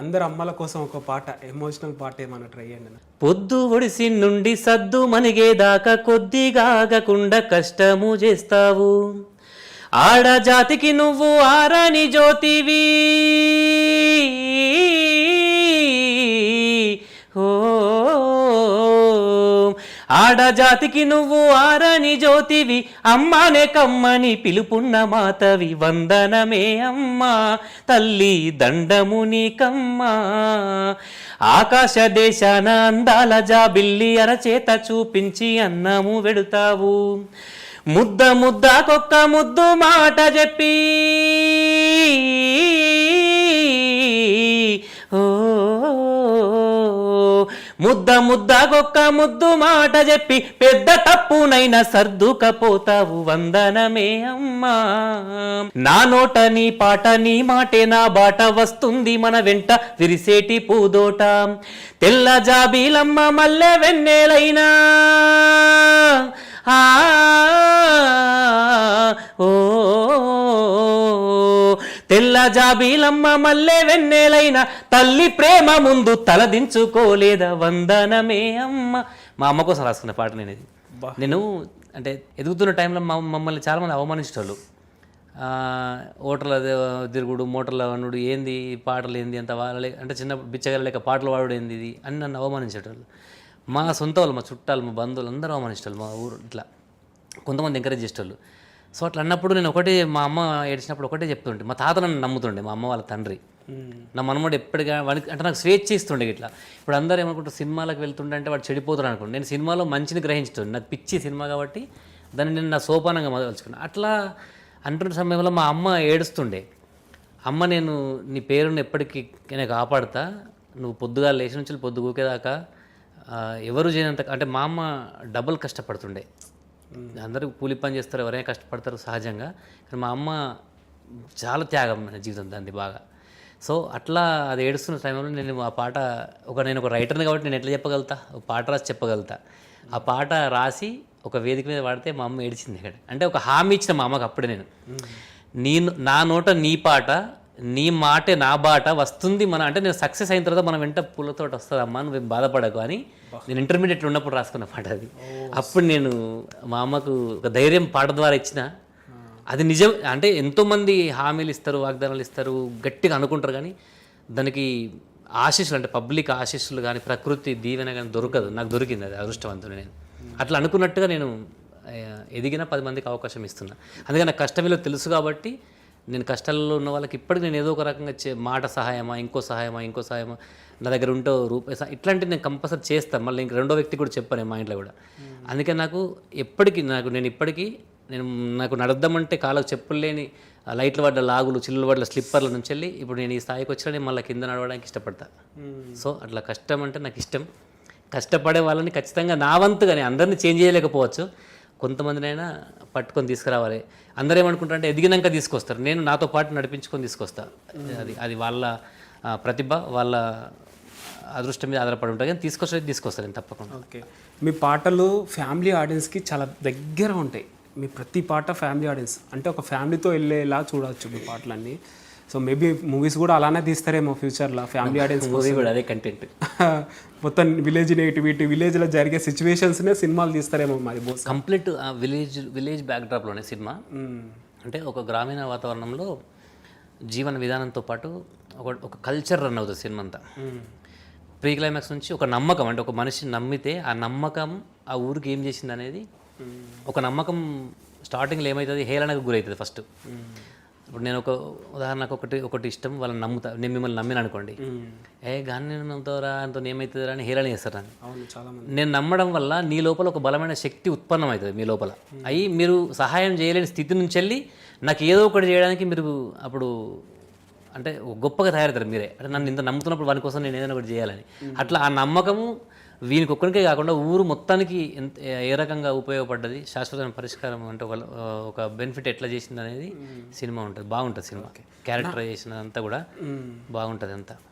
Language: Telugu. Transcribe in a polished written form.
అందరు అమ్మల కోసం ఒక పాట ఎమోషనల్ పాట ఏమన్నా ట్రై చేయండి. పొద్దు ఒడిసి నుండి సద్దు మనిగేదాకా కొద్దిగా ఆగకుండా కష్టము చేస్తావు. ఆడజాతికి నువ్వు ఆరాని జ్యోతివి. ఓ ఆడజాతికి నువ్వు ఆరని జ్యోతివి, అమ్మానే కమ్మని పిలుపున్న మాతవి. వందనమే అమ్మా తల్లి, దండము నీకమ్మా. ఆకాశ దేశాన అందాల జాబిల్లి అరచేత చూపించి అన్నము వెడుతావు. ముద్ద ముద్దకొక్క ముద్దు మాట చెప్పి, ఓ ముద్ద ముద్దకొక్క ముద్దు మాట చెప్పి పెద్ద తప్పునైనా సర్దుకపోతావు. వందనమే అమ్మా. నా నోట నీ పాట, నీ మాటే నా బాట, వస్తుంది మన వెంట విరిసేటి పూదోట. తెల్ల జాబీలమ్మ మల్లె వెన్నెలైనా, ఓ తెల్ల జాబీలమ్మ మల్లె వెన్నెలైన తల్లి ప్రేమ ముందు తలదించుకోలేదా. వందనమే అమ్మ. మా అమ్మ కోసం రాసుకున్న పాట నేను ఇది. నేను అంటే ఎదుగుతున్న టైంలో మమ్మల్ని చాలామంది అవమానించేటోళ్ళు. ఓటర్ల తిరుగుడు, మోటార్ల వనుడు, ఏంది పాటలు ఏంది అంత వాళ్ళే, అంటే చిన్న బిచ్చగల లేక పాటలు పాడు ఏంది ఇది అని నన్ను అవమానించేటోళ్ళు. మా సొంత వాళ్ళు, మా చుట్టాలు, మా బంధువులు అందరూ అవమానించేటోళ్ళు. మా ఊరు ఇట్లా కొంతమంది ఎంకరేజ్ చేసేటోళ్ళు. సో అట్లా అన్నప్పుడు నేను ఒకటే, మా అమ్మ ఏడ్చినప్పుడు ఒకటే చెప్తుంటే, మా తాత నన్ను నమ్ముతుండే, మా అమ్మ వాళ్ళ తండ్రి. నా మనమోడు ఎప్పటిగా వాడికి అంటే నాకు స్వేచ్ఛ ఇస్తుండే. ఇట్లా ఇప్పుడు అందరూ ఏమనుకుంటారు, సినిమాలకు వెళ్తుండే అంటే వాడు చెడిపోతాడు అనుకోండి. నేను సినిమాలో మంచిని గ్రహించుతుంది, నాకు పిచ్చి సినిమా కాబట్టి దాన్ని నేను నా సోపానంగా మొదలుచుకున్నాను. అట్లా అంటున్న సమయంలో మా అమ్మ ఏడుస్తుండే. అమ్మ, నేను నీ పేరుని ఎప్పటికీ నేను కాపాడుతా, నువ్వు పొద్దుగా లేచి నుంచి పొద్దు ఊకేదాకా ఎవరు చేయనంత. అంటే మా అమ్మ డబుల్ కష్టపడుతుండే. అందరూ కూలి పని చేస్తారు, ఎవరైనా కష్టపడతారు సహజంగా, కానీ మా అమ్మ చాలా త్యాగం నా జీవితం దాన్ని బాగా. సో అట్లా అది ఏడుస్తున్న టైంలో నేను ఆ పాట నేను ఒక రైటర్ని కాబట్టి నేను ఎట్లా చెప్పగలుగుతా, ఒక పాట రాసి చెప్పగలుగుతా. ఆ పాట రాసి ఒక వేదిక మీద పాడితే మా అమ్మ ఏడిచింది ఇక్కడ. అంటే ఒక హామీ ఇచ్చిన మా అమ్మకి అప్పుడే నేను నా నోట నీ పాట, నీ మాటే నా బాట, వస్తుంది మన, అంటే నేను సక్సెస్ అయిన తర్వాత మనం వెంట పూలతో వస్తుంది అమ్మా, నువ్వు బాధపడకు అని నేను ఇంటర్మీడియట్లో ఉన్నప్పుడు రాసుకున్న పాట అది. అప్పుడు నేను మా అమ్మకు ఒక ధైర్యం పాట ద్వారా ఇచ్చిన. అది నిజం. అంటే ఎంతోమంది హామీలు ఇస్తారు, వాగ్దానాలు ఇస్తారు, గట్టిగా అనుకుంటారు, కానీ దానికి ఆశీస్సులు, అంటే పబ్లిక్ ఆశీస్సులు కానీ ప్రకృతి దీవెన కానీ దొరకదు. నాకు దొరికింది అది, అదృష్టవంతుడు నేను. అట్లా అనుకున్నట్టుగా నేను ఎదిగిన 10 మందికి అవకాశం ఇస్తున్నా. అందుకని నాకు కష్టం విలువ తెలుసు కాబట్టి నేను కష్టాల్లో ఉన్న వాళ్ళకి ఇప్పటికి నేను ఏదో ఒక రకంగా మాట సహాయమా, ఇంకో సహాయమా, నా దగ్గర ఉంటో రూపాయి ఇట్లాంటివి నేను కంపల్సరీ చేస్తాను. మళ్ళీ ఇంక రెండో వ్యక్తి కూడా చెప్పాను మా ఇంట్లో కూడా. అందుకే నాకు నాకు నడద్దామంటే కాళ్ళకు చెప్పులు లేని, లైట్లు పడ్డ లాగులు, చిల్లులు పడ్డ స్లిప్పర్ల నుంచి వెళ్ళి ఇప్పుడు నేను ఈ స్థాయికి వచ్చినా నేను మళ్ళీ కింద నడవడానికి ఇష్టపడతా. సో అట్లా కష్టం అంటే నాకు ఇష్టం. కష్టపడే వాళ్ళని ఖచ్చితంగా నా వంతుగా, నేను అందరినీ చేంజ్ చేయలేకపోవచ్చు, కొంతమందినైనా పట్టుకొని తీసుకురావాలి. అందరూ ఏమనుకుంటారు అంటే ఎదిగినాక తీసుకొస్తారు, నేను నాతో పాటు నడిపించుకొని తీసుకొస్తా. అది వాళ్ళ ప్రతిభ, వాళ్ళ అదృష్టం మీద ఆధారపడి ఉంటుంది, కానీ తీసుకొస్తారు నేను తప్పకుండా. ఓకే, మీ పాటలు ఫ్యామిలీ ఆడియన్స్కి చాలా దగ్గర ఉంటాయి. మీ ప్రతి పాట ఫ్యామిలీ ఆడియన్స్, అంటే ఒక ఫ్యామిలీతో వెళ్ళేలా చూడవచ్చు మీ పాటలన్నీ. సో మేబీ మూవీస్ కూడా అలానే తీస్తారేమో ఫ్యూచర్లో, ఫ్యామిలీ ఆడియన్స్ మూవీ కూడా అదే కంటెంట్. మొత్తం విలేజ్ నేటివిటీ, విలేజ్లో జరిగే సిచ్యువేషన్స్నే సినిమాలు తీస్తారేమో మరి. కంప్లీట్ విలేజ్ బ్యాక్డ్రాప్లోనే సినిమా. అంటే ఒక గ్రామీణ వాతావరణంలో జీవన విధానంతో పాటు ఒక కల్చర్ రన్ అవుతుంది సినిమా అంతా. ప్రీ క్లైమాక్స్ నుంచి ఒక నమ్మకం, అంటే ఒక మనిషిని నమ్మితే ఆ నమ్మకం ఆ ఊరికి ఏం చేసింది అనేది ఒక నమ్మకం. స్టార్టింగ్లో ఏమవుతుంది, హేళనకు గురవుతుంది ఫస్ట్. ఇప్పుడు నేను ఉదాహరణకు ఒకటి ఇష్టం, వాళ్ళని నమ్ముతా, నేను మిమ్మల్ని నమ్మిన అనుకోండి, గాన్ని నమ్ముతారా అంత ఏమవుతుందా అని హేళన చేస్తారు అని. నేను నమ్మడం వల్ల నీ లోపల ఒక బలమైన శక్తి ఉత్పన్నం అవుతుంది మీ లోపల. అయ్యి మీరు సహాయం చేయలేని స్థితి నుంచి వెళ్ళి నాకు ఏదో ఒకటి చేయడానికి మీరు అప్పుడు అంటే గొప్పగా తయారవుతారు మీరే. అంటే నన్ను ఇంత నమ్ముతున్నప్పుడు వాని కోసం నేను ఏదైనా ఒకటి చేయాలని. అట్లా ఆ నమ్మకము వీనికి ఒక్కరికే కాకుండా ఊరు మొత్తానికి ఏ రకంగా ఉపయోగపడ్డది, శాశ్వతమైన పరిష్కారం అంటే ఒక బెనిఫిట్ ఎట్లా చేసింది అనేది సినిమా ఉంటుంది. బాగుంటుంది సినిమా, క్యారెక్టరైజేషన్ అంతా కూడా బాగుంటుంది అంతా.